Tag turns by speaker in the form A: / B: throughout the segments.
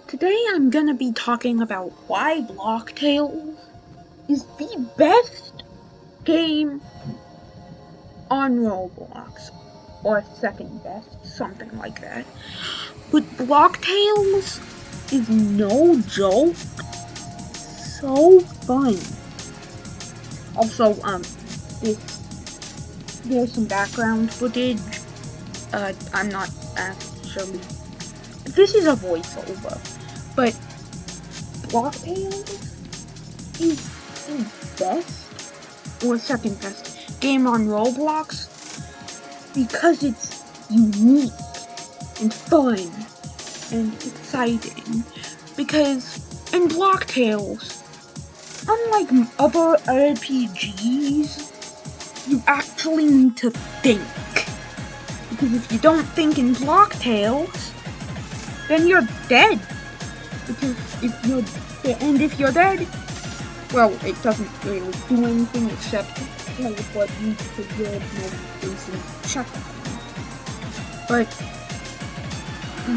A: Today I'm gonna be talking about why Blocktail is the best game on Roblox, or second best, something like that. But Blocktails is no joke, so fun. Also, there's some background footage. I'm not actually. This is a voiceover, but Blocktail is the best or second best game on Roblox because it's unique and fun and exciting. Because in Blocktails, unlike other RPGs, you actually need to think. Because if you don't think in Blocktails, then you're dead. Because if you're dead, well, it doesn't really do anything except teleport you to your notification check. But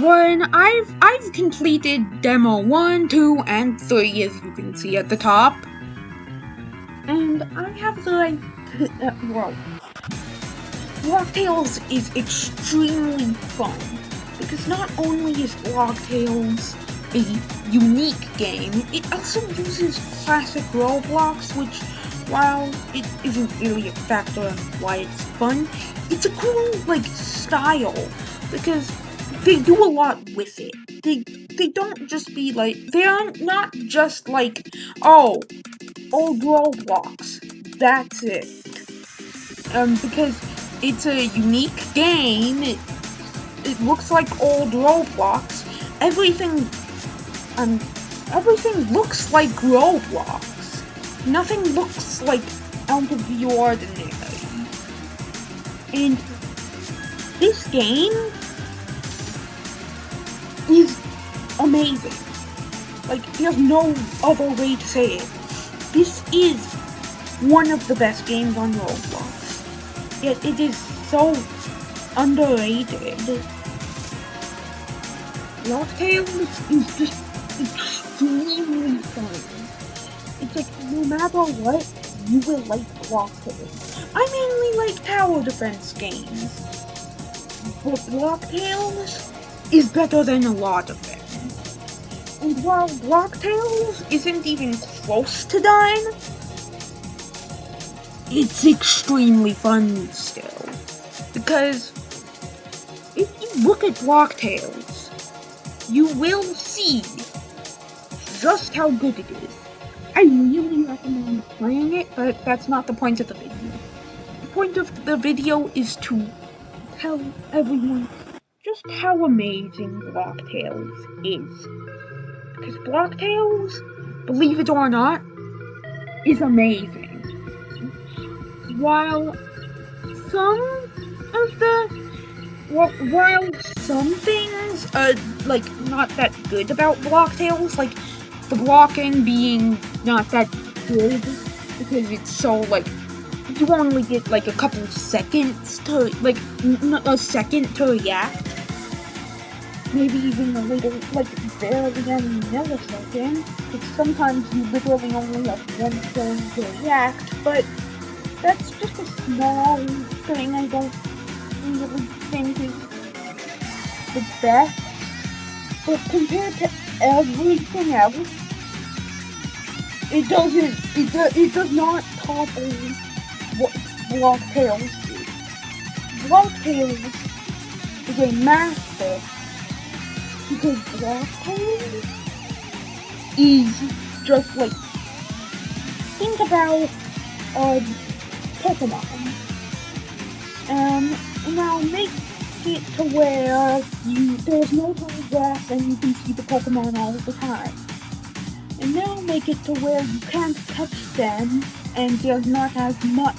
A: when I've completed demo 1, 2, and 3, as you can see at the top, and I have the Blocktails is extremely fun because not only is Blocktails a unique game, it also uses classic Roblox, which, while it isn't really a factor in why it's fun, it's a cool, style, because they do a lot with it. They don't just be they're not just oh, old Roblox, that's it. Because it's a unique game, it looks like old Roblox, everything looks like Roblox. Nothing looks out of the ordinary. And this game is amazing. There's no other way to say it. This is one of the best games on Roblox. Yet it is so underrated. Blocktails is just extremely fun. It's no matter what, you will like Blocktails. I mainly like tower defense games, but Blocktails is better than a lot of them. And while Blocktails isn't even close to done, it's extremely fun still. Because if you look at Blocktails, you will see just how good it is. I really recommend playing it, but that's not the point of the video. The point of the video is to tell everyone just how amazing Blocktails is. Because Blocktails, believe it or not, is amazing. While some things are not that good about Blocktails, like the blocking being not that good because it's so you only get a couple seconds to a second to react, maybe even a little barely a millisecond. Because sometimes you literally only have 1 second to react, but that's just a small thing I don't really think is the best. But compared to everything else, it does not topple what Blocktails is. Blocktails is a master because Blocktails is just think about Pokemon. Now make it to where there's no tall grass and you can see the Pokemon all the time. And now make it to where you can't touch them and there's not as much.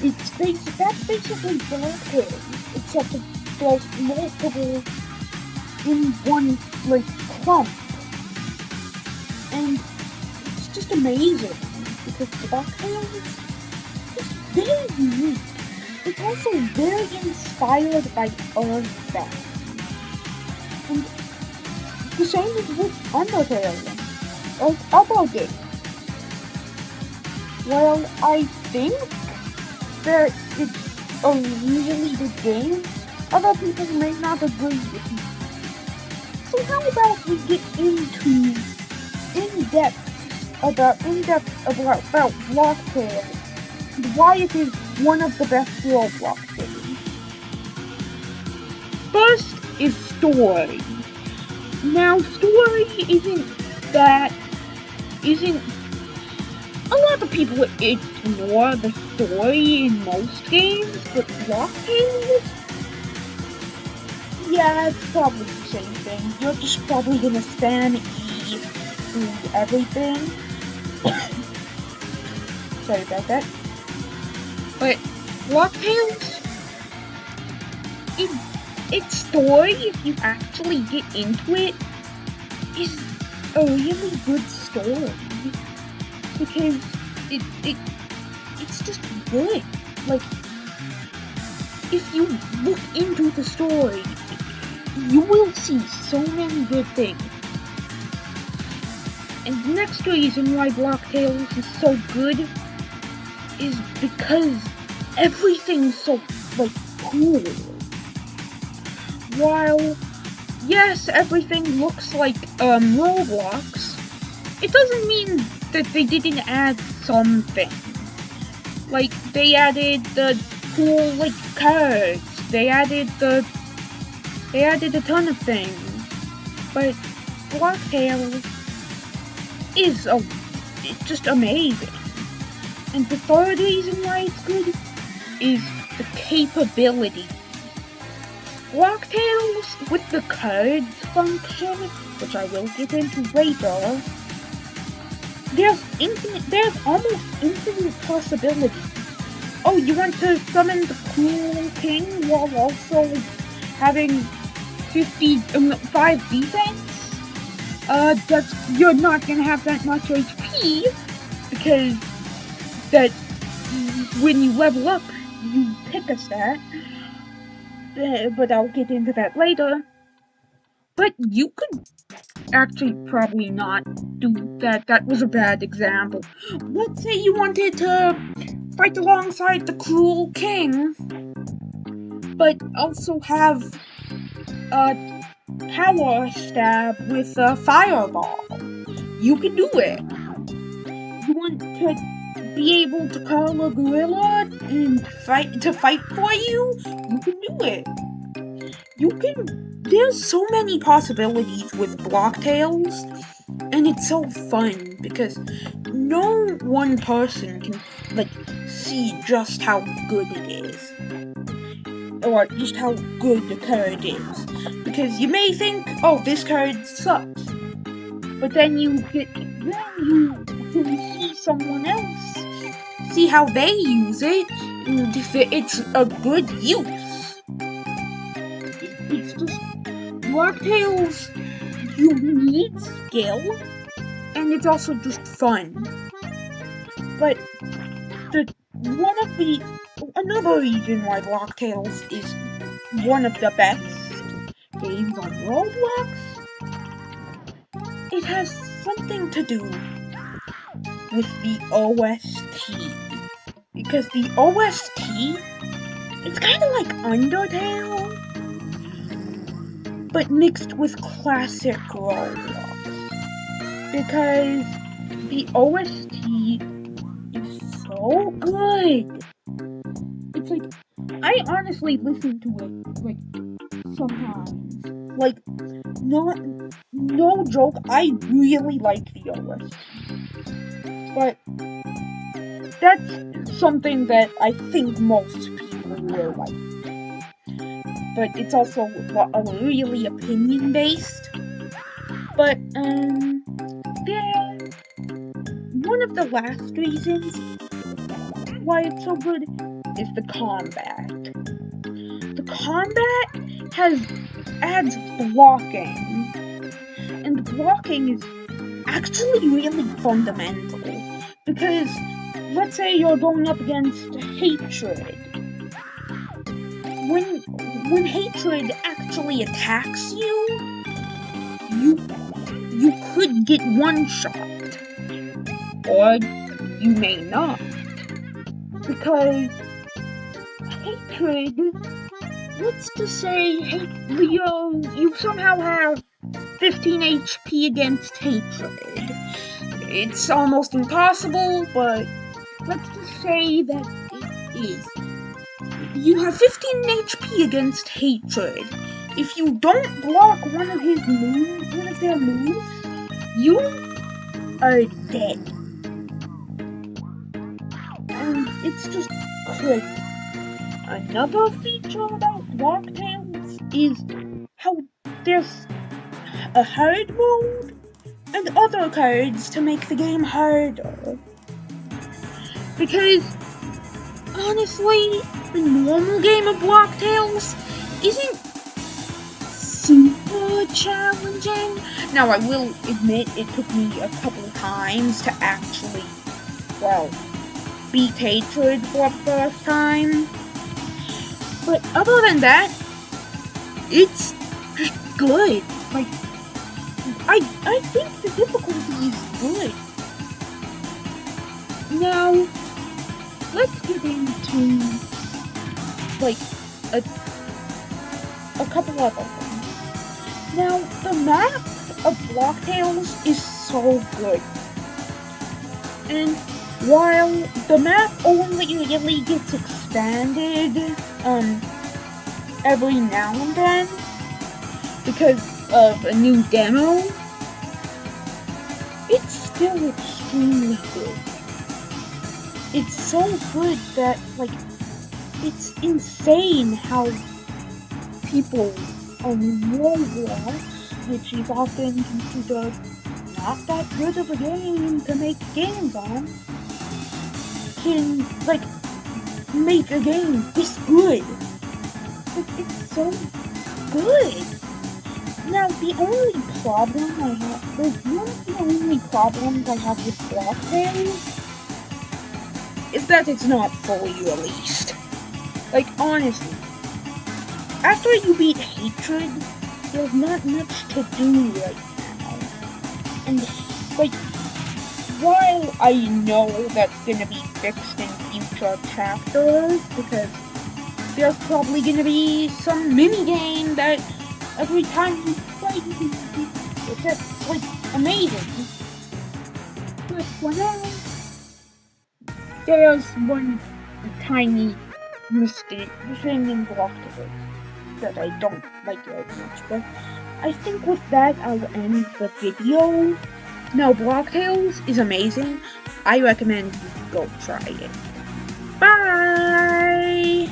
A: That's basically Blocktails, except there's multiple in one clump. And it's just amazing because Blocktails is very unique. It's also very inspired by Earthbound. And the same is with Undertale or other games. Well, I think that it's a really good game, other people may not agree with me. So how about we get into in-depth about Blocktail and why it is one of the best Roblox games. First is story. Now, story isn't a lot of people ignore the story in most games, but Blocktail, yeah, it's probably the same thing. You're just probably gonna spam E through everything. Sorry about that. But Blocktail's its story, if you actually get into it, is a really good story. Because it's just good. Like, if you look into the story, you will see so many good things. And the next reason why Blocktail is so good is because everything's so, like, cool. While, yes, everything looks like, Roblox, it doesn't mean that they didn't add something. Like, they added the cool, like, cards. They added a ton of things. But Blocktail is it's just amazing. And the third reason why it's good is the capability. Blocktails with the cards function, which I will get into later, there's almost infinite possibilities. Oh, you want to summon the cool king while also having 5 defense? You're not gonna have that much HP, because that when you level up, you pick a stat. But I'll get into that later. But you could actually probably not do that. That was a bad example. Let's say you wanted to fight alongside the cruel king, but also have a power stab with a fireball. You can do it. You want to be able to call a gorilla and fight for you? You can do it. There's so many possibilities with Blocktails, and it's so fun because no one person can, like, see just how good it is. Or just how good the card is. Because you may think, oh, this card sucks. But then you can see someone else, see how they use it, and if it's a good use. It's just, Blocktails, you need skill, and it's also just fun. But another reason why Blocktails is one of the best games on Roblox, it has something to do with the OST. Because the OST, it's kind of like Undertale, but mixed with classic Roblox. Because the OST is so good. It's like, I honestly listen to it, like, sometimes. Like, no joke, I really like the OST. But that's something that I think most people will like. But it's also really opinion-based. But, one of the last reasons why it's so good is the combat. The combat adds blocking. And blocking is actually really fundamental. Because, let's say you're going up against Hatred. When Hatred actually attacks you, you could get one-shot, or you may not, because hatred, let's just say, you somehow have 15 HP against hatred. It's almost impossible, but let's just say that it is. You have 15 HP against hatred. If you don't block one of their moves, you are dead. And it's just crazy. Another feature about Blocktails is how there's a hard mode and other cards to make the game harder. Because, honestly, the normal game of Blocktails isn't super challenging. Now, I will admit it took me a couple of times to actually, well, beat hatred for the first time. But other than that, it's just good. Like, I think the difficulty is good. Now, let's get into, like, a couple other things. Now, the map of Blocktails is so good. And while the map only really gets expanded, every now and then, because of a new demo, it's still extremely good. It's so good that, like, it's insane how people on Roblox, which is often considered not that good of a game to make games on, can, like, make a game this good. Like, it's so good. Now, the only problem I have, one of the only problems I have with Blocktails is that it's not fully released. Like, honestly, after you beat hatred, there's not much to do right now. And, like, while I know that's gonna be fixed in future chapters, because there's probably gonna be some minigame that every time you play, it's just, like, amazing. But for now, there's one tiny mistake thing in Blocktails that I don't like very much, but I think with that I'll end the video. Now, Blocktails is amazing. I recommend you go try it. Bye!